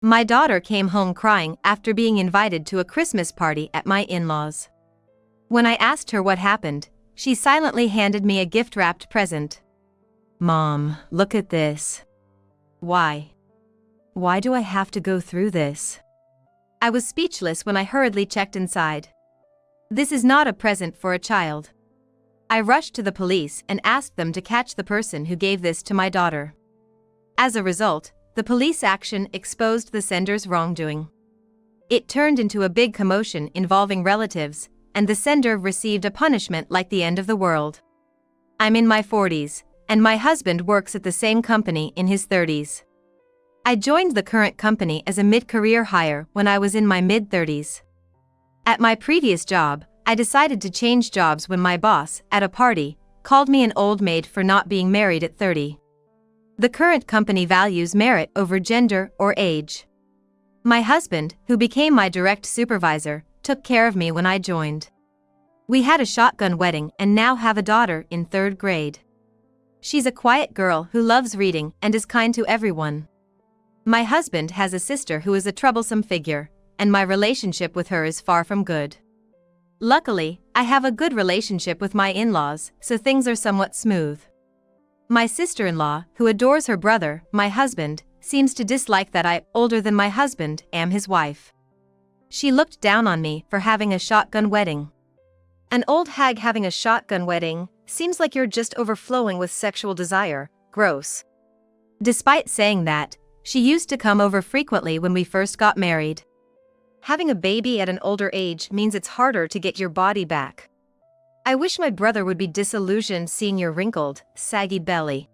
My daughter came home crying after being invited to a Christmas party at my in-laws. When I asked her what happened, she silently handed me a gift-wrapped present. "Mom, look at this." "Why? Why do I have to go through this?" I was speechless when I hurriedly checked inside. This is not a present for a child. I rushed to the police and asked them to catch the person who gave this to my daughter. As a result, the police action exposed the sender's wrongdoing. It turned into a big commotion involving relatives, and the sender received a punishment like the end of the world. I'm in my 40s, and my husband works at the same company in his 30s. I joined the current company as a mid-career hire when I was in my mid-30s. At my previous job, I decided to change jobs when my boss, at a party, called me an old maid for not being married at 30. The current company values merit over gender or age. My husband, who became my direct supervisor, took care of me when I joined. We had a shotgun wedding and now have a daughter in 3rd grade. She's a quiet girl who loves reading and is kind to everyone. My husband has a sister who is a troublesome figure, and my relationship with her is far from good. Luckily, I have a good relationship with my in-laws, so things are somewhat smooth. My sister-in-law, who adores her brother, my husband, seems to dislike that I, older than my husband, am his wife. She looked down on me for having a shotgun wedding. An old hag having a shotgun wedding seems like you're just overflowing with sexual desire. Gross. Despite saying that, she used to come over frequently when we first got married. Having a baby at an older age means it's harder to get your body back. I wish my brother would be disillusioned seeing your wrinkled, saggy belly.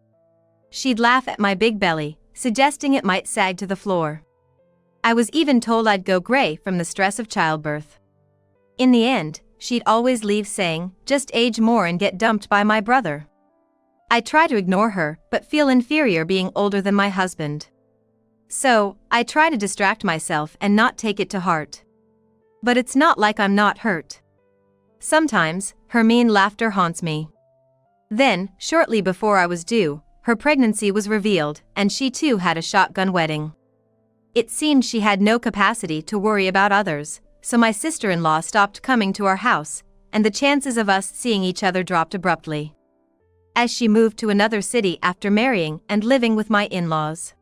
She'd laugh at my big belly, suggesting it might sag to the floor. I was even told I'd go gray from the stress of childbirth. In the end, she'd always leave saying, "Just age more and get dumped by my brother." I try to ignore her, but feel inferior being older than my husband. So, I try to distract myself and not take it to heart. But it's not like I'm not hurt. Sometimes, her mean laughter haunts me. Then, shortly before I was due, her pregnancy was revealed, and she too had a shotgun wedding. It seemed she had no capacity to worry about others, so my sister-in-law stopped coming to our house, and the chances of us seeing each other dropped abruptly. As she moved to another city after marrying and living with my in-laws,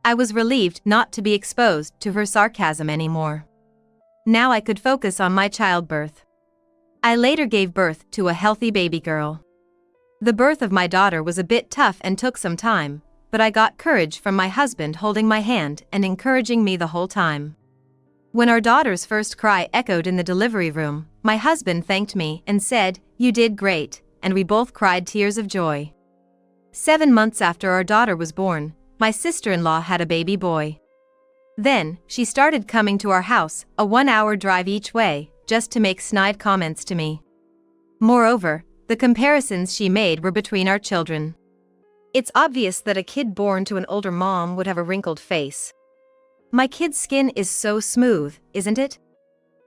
I was relieved not to be exposed to her sarcasm anymore. Now I could focus on my childbirth. I later gave birth to a healthy baby girl. The birth of my daughter was a bit tough and took some time, but I got courage from my husband holding my hand and encouraging me the whole time. When our daughter's first cry echoed in the delivery room, my husband thanked me and said, "You did great," and we both cried tears of joy. 7 months after our daughter was born, my sister-in-law had a baby boy. Then, she started coming to our house, a 1-hour drive each way, just to make snide comments to me. Moreover, the comparisons she made were between our children. It's obvious that a kid born to an older mom would have a wrinkled face. My kid's skin is so smooth, isn't it?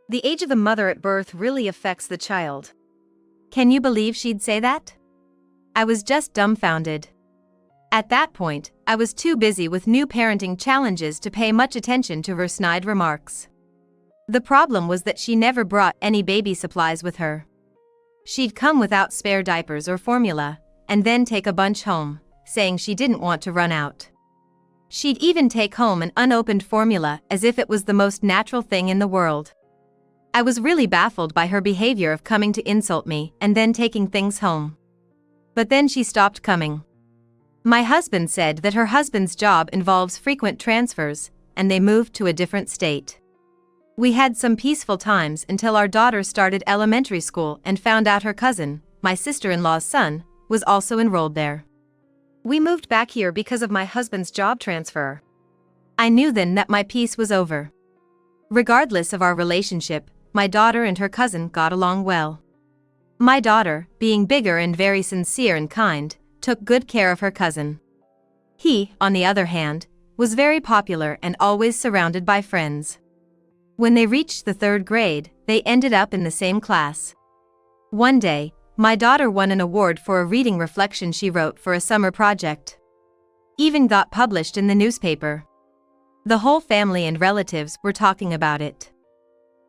The age of the mother at birth really affects the child. Can you believe she'd say that? I was just dumbfounded. At that point, I was too busy with new parenting challenges to pay much attention to her snide remarks. The problem was that she never brought any baby supplies with her. She'd come without spare diapers or formula, and then take a bunch home, saying she didn't want to run out. She'd even take home an unopened formula as if it was the most natural thing in the world. I was really baffled by her behavior of coming to insult me and then taking things home. But then she stopped coming. My husband said that her husband's job involves frequent transfers, and they moved to a different state. We had some peaceful times until our daughter started elementary school and found out her cousin, my sister-in-law's son, was also enrolled there. We moved back here because of my husband's job transfer. I knew then that my peace was over. Regardless of our relationship, my daughter and her cousin got along well. My daughter, being bigger and very sincere and kind, took good care of her cousin. He, on the other hand, was very popular and always surrounded by friends. When they reached the 3rd grade, they ended up in the same class. One day, my daughter won an award for a reading reflection she wrote for a summer project. Even got published in the newspaper. The whole family and relatives were talking about it.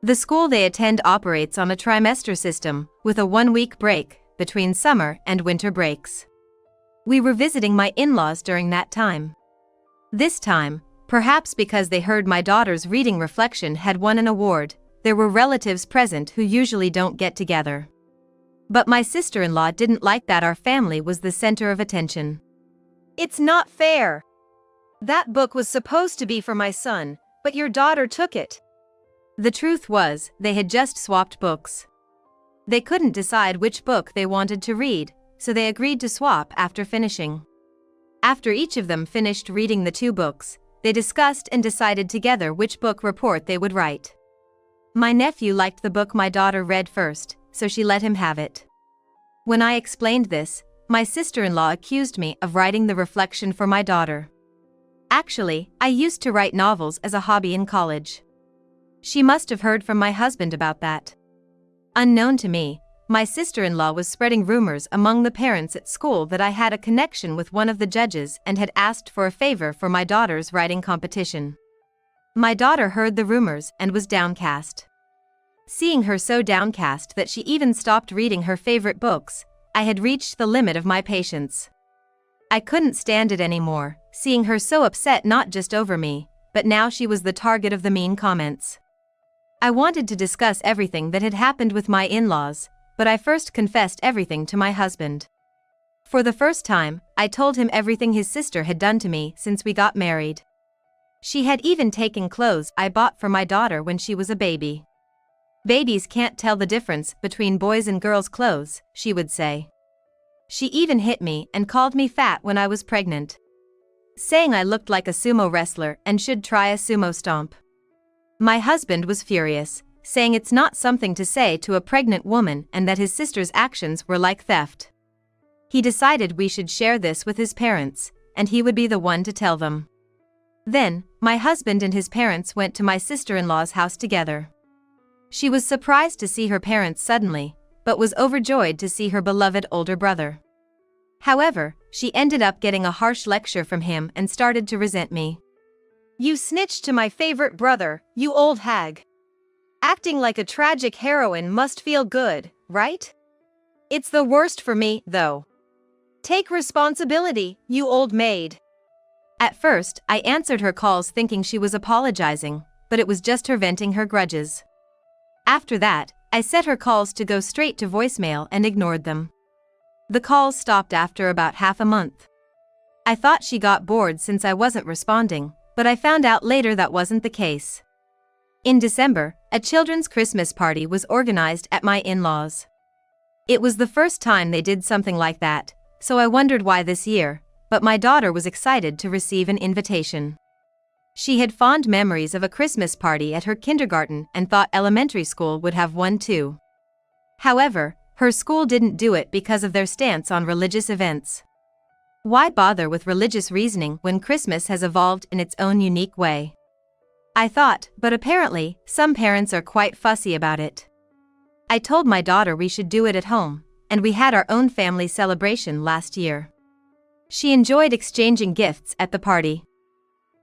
The school they attend operates on a trimester system, with a 1-week break between summer and winter breaks. We were visiting my in-laws during that time. This time, perhaps because they heard my daughter's reading reflection had won an award, there were relatives present who usually don't get together. But my sister-in-law didn't like that our family was the center of attention. "It's not fair. That book was supposed to be for my son, but your daughter took it." The truth was, they had just swapped books. They couldn't decide which book they wanted to read, so they agreed to swap after finishing. After each of them finished reading the 2 books, they discussed and decided together which book report they would write. My nephew liked the book my daughter read first, so she let him have it. When I explained this, my sister-in-law accused me of writing the reflection for my daughter. Actually, I used to write novels as a hobby in college. She must have heard from my husband about that. Unknown to me, my sister-in-law was spreading rumors among the parents at school that I had a connection with one of the judges and had asked for a favor for my daughter's writing competition. My daughter heard the rumors and was downcast. Seeing her so downcast that she even stopped reading her favorite books, I had reached the limit of my patience. I couldn't stand it anymore, seeing her so upset not just over me, but now she was the target of the mean comments. I wanted to discuss everything that had happened with my in-laws, but I first confessed everything to my husband. For the first time, I told him everything his sister had done to me since we got married. She had even taken clothes I bought for my daughter when she was a baby. "Babies can't tell the difference between boys' and girls' clothes," she would say. She even hit me and called me fat when I was pregnant, saying I looked like a sumo wrestler and should try a sumo stomp. My husband was furious, saying it's not something to say to a pregnant woman and that his sister's actions were like theft. He decided we should share this with his parents, and he would be the one to tell them. Then, my husband and his parents went to my sister-in-law's house together. She was surprised to see her parents suddenly, but was overjoyed to see her beloved older brother. However, she ended up getting a harsh lecture from him and started to resent me. "You snitched to my favorite brother, you old hag. Acting like a tragic heroine must feel good, right? It's the worst for me, though. Take responsibility, you old maid." At first, I answered her calls thinking she was apologizing, but it was just her venting her grudges. After that, I set her calls to go straight to voicemail and ignored them. The calls stopped after about half a month. I thought she got bored since I wasn't responding, but I found out later that wasn't the case. In December, a children's Christmas party was organized at my in-laws. It was the first time they did something like that, so I wondered why this year, but my daughter was excited to receive an invitation. She had fond memories of a Christmas party at her kindergarten and thought elementary school would have one too. However, her school didn't do it because of their stance on religious events. Why bother with religious reasoning when Christmas has evolved in its own unique way? I thought, but apparently, some parents are quite fussy about it. I told my daughter we should do it at home, and we had our own family celebration last year. She enjoyed exchanging gifts at the party.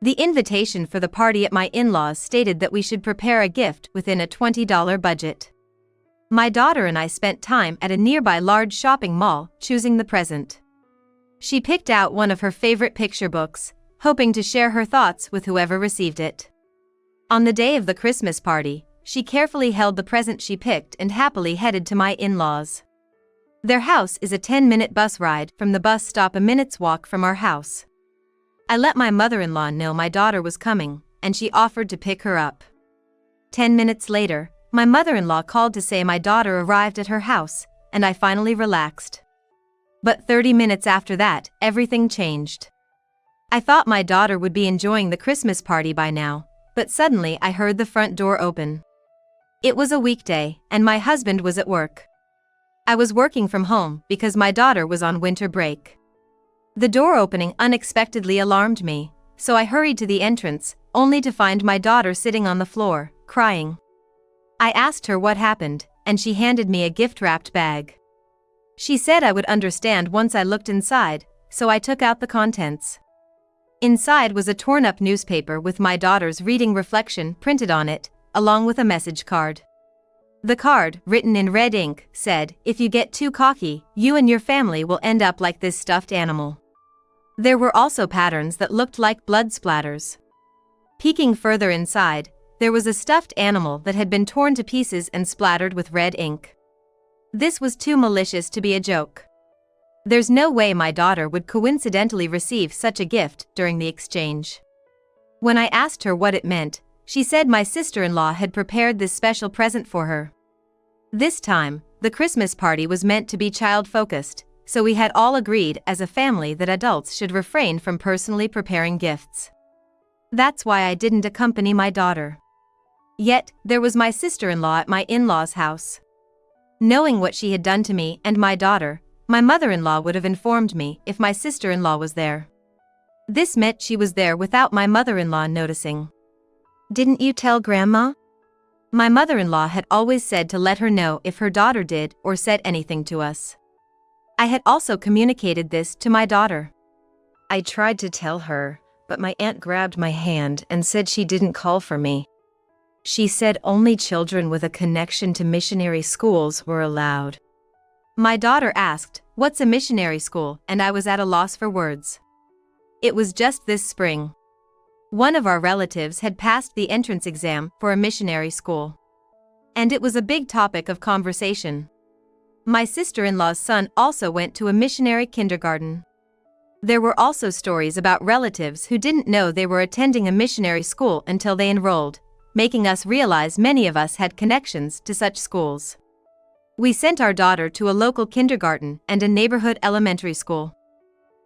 The invitation for the party at my in-laws stated that we should prepare a gift within a $20 budget. My daughter and I spent time at a nearby large shopping mall choosing the present. She picked out one of her favorite picture books, hoping to share her thoughts with whoever received it. On the day of the Christmas party, she carefully held the present she picked and happily headed to my in-laws. Their house is a 10-minute bus ride from the bus stop, a minute's walk from our house. I let my mother-in-law know my daughter was coming, and she offered to pick her up. 10 minutes later, my mother-in-law called to say my daughter arrived at her house, and I finally relaxed. But 30 minutes after that, everything changed. I thought my daughter would be enjoying the Christmas party by now, but suddenly I heard the front door open. It was a weekday, and my husband was at work. I was working from home because my daughter was on winter break. The door opening unexpectedly alarmed me, so I hurried to the entrance, only to find my daughter sitting on the floor, crying. I asked her what happened, and she handed me a gift-wrapped bag. She said I would understand once I looked inside, so I took out the contents. Inside was a torn-up newspaper with my daughter's reading reflection printed on it, along with a message card. The card, written in red ink, said, "If you get too cocky, you and your family will end up like this stuffed animal." There were also patterns that looked like blood splatters. Peeking further inside, there was a stuffed animal that had been torn to pieces and splattered with red ink. This was too malicious to be a joke. There's no way my daughter would coincidentally receive such a gift during the exchange. When I asked her what it meant, she said my sister-in-law had prepared this special present for her. This time, the Christmas party was meant to be child-focused, so we had all agreed as a family that adults should refrain from personally preparing gifts. That's why I didn't accompany my daughter. Yet, there was my sister-in-law at my in-laws' house. Knowing what she had done to me and my daughter, my mother-in-law would have informed me if my sister-in-law was there. This meant she was there without my mother-in-law noticing. "Didn't you tell Grandma?" My mother-in-law had always said to let her know if her daughter did or said anything to us. I had also communicated this to my daughter. I tried to tell her, but my aunt grabbed my hand and said she didn't call for me. She said only children with a connection to missionary schools were allowed. My daughter asked, "What's a missionary school?" and I was at a loss for words. It was just this spring. One of our relatives had passed the entrance exam for a missionary school. And it was a big topic of conversation. My sister-in-law's son also went to a missionary kindergarten. There were also stories about relatives who didn't know they were attending a missionary school until they enrolled, making us realize many of us had connections to such schools. We sent our daughter to a local kindergarten and a neighborhood elementary school.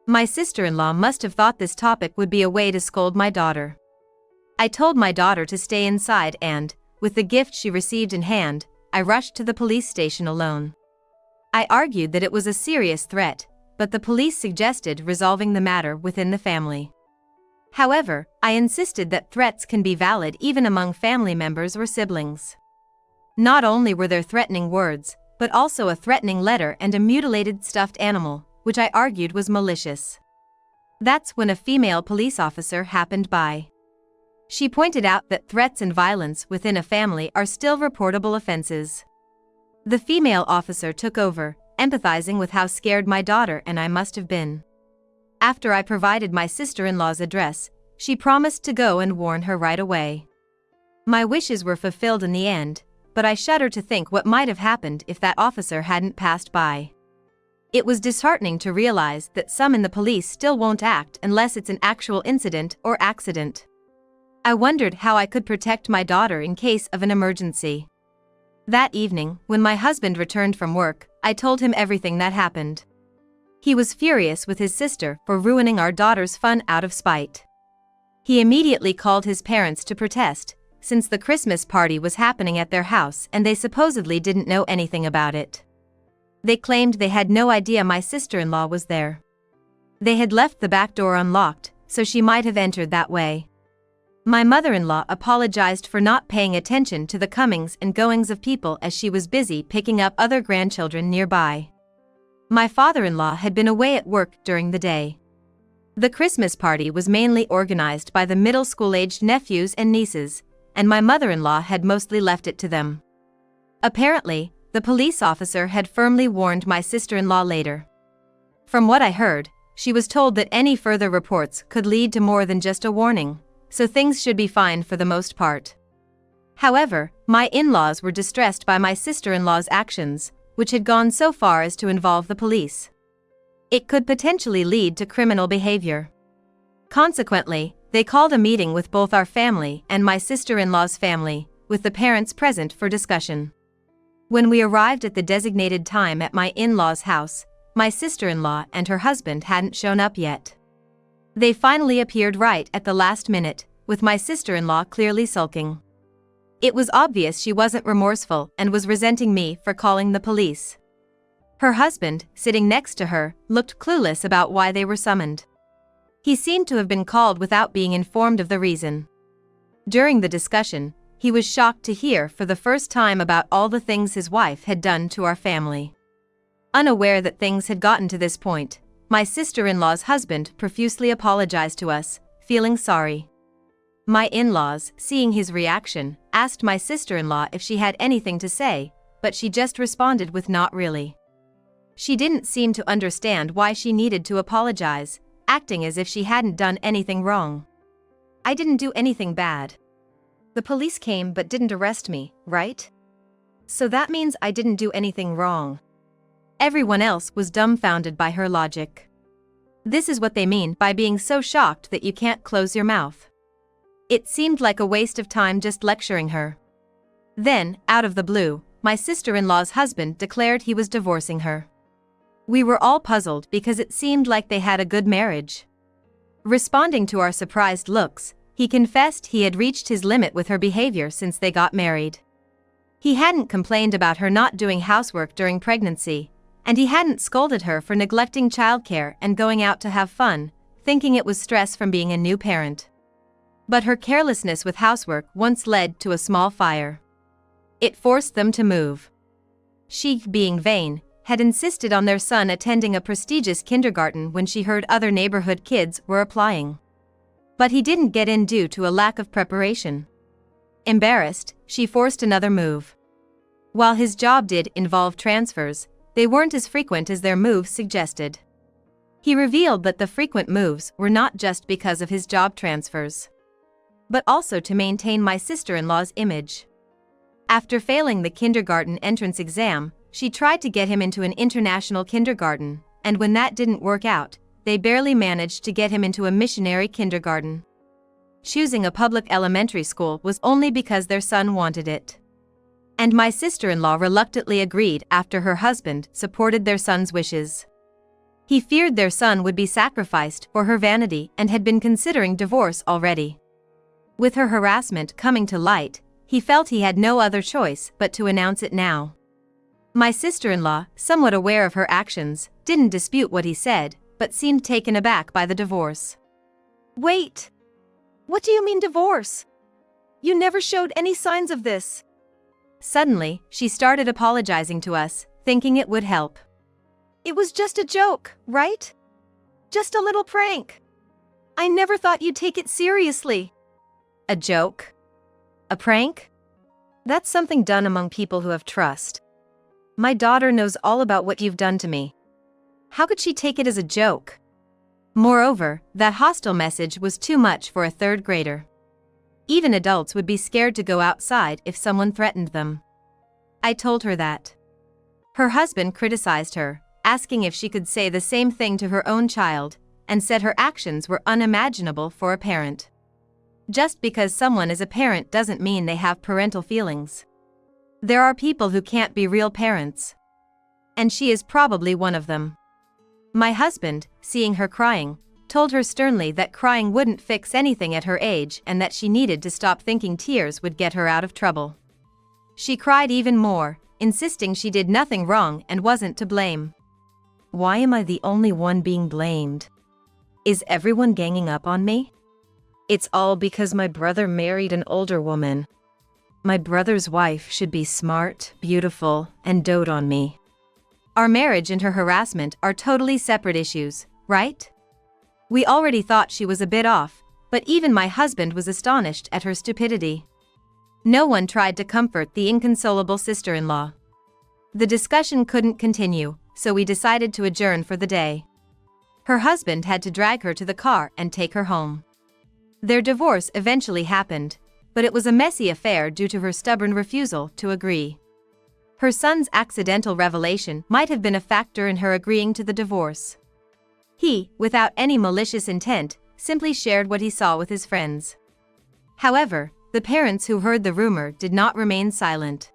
My sister-in-law must have thought this topic would be a way to scold my daughter. I told my daughter to stay inside and, with the gift she received in hand, I rushed to the police station alone. I argued that it was a serious threat, but the police suggested resolving the matter within the family. However, I insisted that threats can be valid even among family members or siblings. Not only were there threatening words, but also a threatening letter and a mutilated stuffed animal, which I argued was malicious. That's when a female police officer happened by. She pointed out that threats and violence within a family are still reportable offenses. The female officer took over, empathizing with how scared my daughter and I must have been. After I provided my sister-in-law's address, she promised to go and warn her right away. My wishes were fulfilled in the end, but I shudder to think what might have happened if that officer hadn't passed by. It was disheartening to realize that some in the police still won't act unless it's an actual incident or accident. I wondered how I could protect my daughter in case of an emergency. That evening, when my husband returned from work, I told him everything that happened. He was furious with his sister for ruining our daughter's fun out of spite. He immediately called his parents to protest, since the Christmas party was happening at their house and they supposedly didn't know anything about it. They claimed they had no idea my sister-in-law was there. They had left the back door unlocked, so she might have entered that way. My mother-in-law apologized for not paying attention to the comings and goings of people as she was busy picking up other grandchildren nearby. My father-in-law had been away at work during the day. The Christmas party was mainly organized by the middle school-aged nephews and nieces, and my mother-in-law had mostly left it to them. Apparently, the police officer had firmly warned my sister-in-law later. From what I heard, she was told that any further reports could lead to more than just a warning, so things should be fine for the most part. However, my in-laws were distressed by my sister-in-law's actions, which had gone so far as to involve the police. It could potentially lead to criminal behavior. Consequently, they called a meeting with both our family and my sister-in-law's family, with the parents present for discussion. When we arrived at the designated time at my in-laws' house, my sister-in-law and her husband hadn't shown up yet. They finally appeared right at the last minute, with my sister-in-law clearly sulking. It was obvious she wasn't remorseful and was resenting me for calling the police. Her husband, sitting next to her, looked clueless about why they were summoned. He seemed to have been called without being informed of the reason. During the discussion, he was shocked to hear for the first time about all the things his wife had done to our family. Unaware that things had gotten to this point, my sister-in-law's husband profusely apologized to us, feeling sorry. My in-laws, seeing his reaction, asked my sister-in-law if she had anything to say, but she just responded with not really. She didn't seem to understand why she needed to apologize, acting as if she hadn't done anything wrong. I didn't do anything bad. The police came but didn't arrest me, right? So that means I didn't do anything wrong. Everyone else was dumbfounded by her logic. This is what they mean by being so shocked that you can't close your mouth. It seemed like a waste of time just lecturing her. Then, out of the blue, my sister-in-law's husband declared he was divorcing her. We were all puzzled because it seemed like they had a good marriage. Responding to our surprised looks, he confessed he had reached his limit with her behavior since they got married. He hadn't complained about her not doing housework during pregnancy, and he hadn't scolded her for neglecting childcare and going out to have fun, thinking it was stress from being a new parent. But her carelessness with housework once led to a small fire. It forced them to move. She, being vain, had insisted on their son attending a prestigious kindergarten when she heard other neighborhood kids were applying. But he didn't get in due to a lack of preparation. Embarrassed, she forced another move. While his job did involve transfers, they weren't as frequent as their moves suggested. He revealed that the frequent moves were not just because of his job transfers, but also to maintain my sister-in-law's image. After failing the kindergarten entrance exam, she tried to get him into an international kindergarten, and when that didn't work out, they barely managed to get him into a missionary kindergarten. Choosing a public elementary school was only because their son wanted it. And my sister-in-law reluctantly agreed after her husband supported their son's wishes. He feared their son would be sacrificed for her vanity and had been considering divorce already. With her harassment coming to light, he felt he had no other choice but to announce it now. My sister-in-law, somewhat aware of her actions, didn't dispute what he said, but seemed taken aback by the divorce. Wait! What do you mean divorce? You never showed any signs of this. Suddenly, she started apologizing to us, thinking it would help. It was just a joke, right? Just a little prank. I never thought you'd take it seriously. A joke? A prank? That's something done among people who have trust. My daughter knows all about what you've done to me. How could she take it as a joke? Moreover, that hostile message was too much for a third grader. Even adults would be scared to go outside if someone threatened them. I told her that. Her husband criticized her, asking if she could say the same thing to her own child, and said her actions were unimaginable for a parent. Just because someone is a parent doesn't mean they have parental feelings. There are people who can't be real parents. And she is probably one of them. My husband, seeing her crying, told her sternly that crying wouldn't fix anything at her age and that she needed to stop thinking tears would get her out of trouble. She cried even more, insisting she did nothing wrong and wasn't to blame. Why am I the only one being blamed? Is everyone ganging up on me? It's all because my brother married an older woman. My brother's wife should be smart, beautiful, and dote on me. Our marriage and her harassment are totally separate issues, right? We already thought she was a bit off, but even my husband was astonished at her stupidity. No one tried to comfort the inconsolable sister-in-law. The discussion couldn't continue, so we decided to adjourn for the day. Her husband had to drag her to the car and take her home. Their divorce eventually happened, but it was a messy affair due to her stubborn refusal to agree. Her son's accidental revelation might have been a factor in her agreeing to the divorce. He, without any malicious intent, simply shared what he saw with his friends. However, the parents who heard the rumor did not remain silent.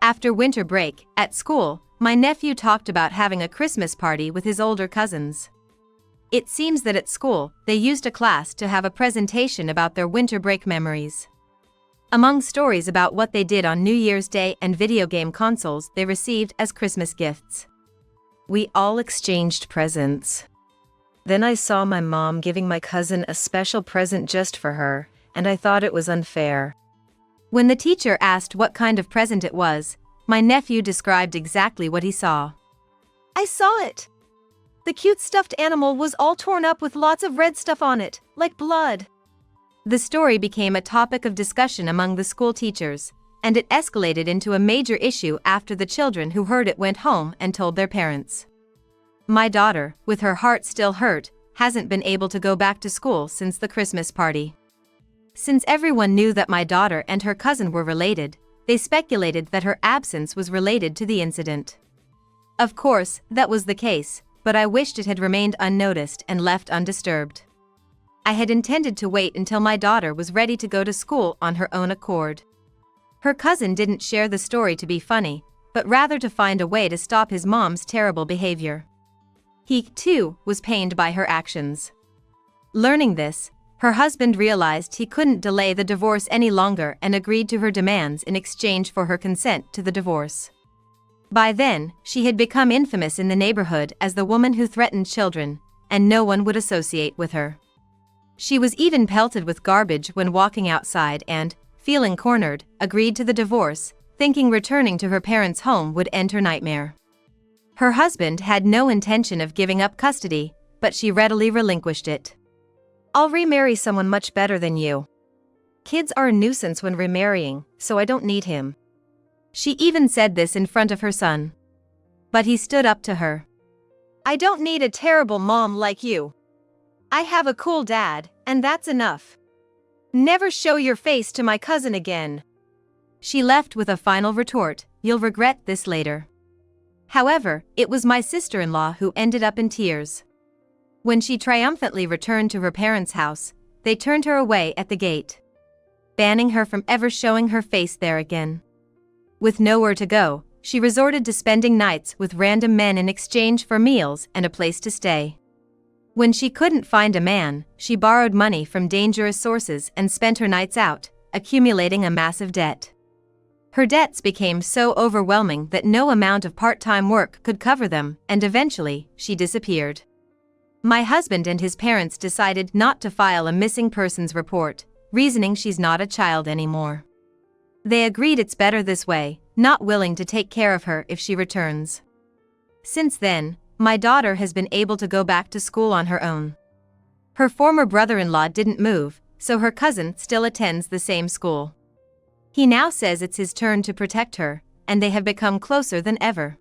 After winter break, at school, my nephew talked about having a Christmas party with his older cousins. It seems that at school, they used a class to have a presentation about their winter break memories. Among stories about what they did on New Year's Day and video game consoles they received as Christmas gifts. We all exchanged presents. Then I saw my mom giving my cousin a special present just for her, and I thought it was unfair. When the teacher asked what kind of present it was, my nephew described exactly what he saw. I saw it. The cute stuffed animal was all torn up with lots of red stuff on it, like blood. The story became a topic of discussion among the school teachers, and it escalated into a major issue after the children who heard it went home and told their parents. My daughter, with her heart still hurt, hasn't been able to go back to school since the Christmas party. Since everyone knew that my daughter and her cousin were related, they speculated that her absence was related to the incident. Of course, that was the case, but I wished it had remained unnoticed and left undisturbed. I had intended to wait until my daughter was ready to go to school on her own accord. Her cousin didn't share the story to be funny, but rather to find a way to stop his mom's terrible behavior. He, too, was pained by her actions. Learning this, her husband realized he couldn't delay the divorce any longer and agreed to her demands in exchange for her consent to the divorce. By then, she had become infamous in the neighborhood as the woman who threatened children, and no one would associate with her. She was even pelted with garbage when walking outside and, feeling cornered, agreed to the divorce, thinking returning to her parents' home would end her nightmare. Her husband had no intention of giving up custody, but she readily relinquished it. I'll remarry someone much better than you. Kids are a nuisance when remarrying, so I don't need him. She even said this in front of her son. But he stood up to her. I don't need a terrible mom like you. I have a cool dad, and that's enough. Never show your face to my cousin again. She left with a final retort, "You'll regret this later." However, it was my sister-in-law who ended up in tears. When she triumphantly returned to her parents' house, they turned her away at the gate, banning her from ever showing her face there again. With nowhere to go, she resorted to spending nights with random men in exchange for meals and a place to stay. When she couldn't find a man, she borrowed money from dangerous sources and spent her nights out, accumulating a massive debt. Her debts became so overwhelming that no amount of part-time work could cover them, and eventually, she disappeared. My husband and his parents decided not to file a missing persons report, reasoning she's not a child anymore. They agreed it's better this way, not willing to take care of her if she returns. Since then, my daughter has been able to go back to school on her own. Her former brother-in-law didn't move, so her cousin still attends the same school. He now says it's his turn to protect her, and they have become closer than ever.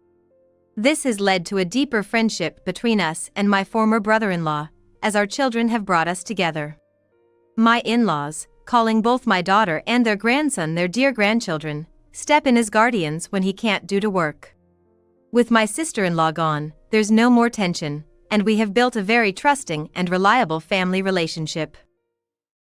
This has led to a deeper friendship between us and my former brother-in-law, as our children have brought us together. My in-laws, calling both my daughter and their grandson their dear grandchildren, step in as guardians when he can't do to work. With my sister-in-law gone, there's no more tension, and we have built a very trusting and reliable family relationship.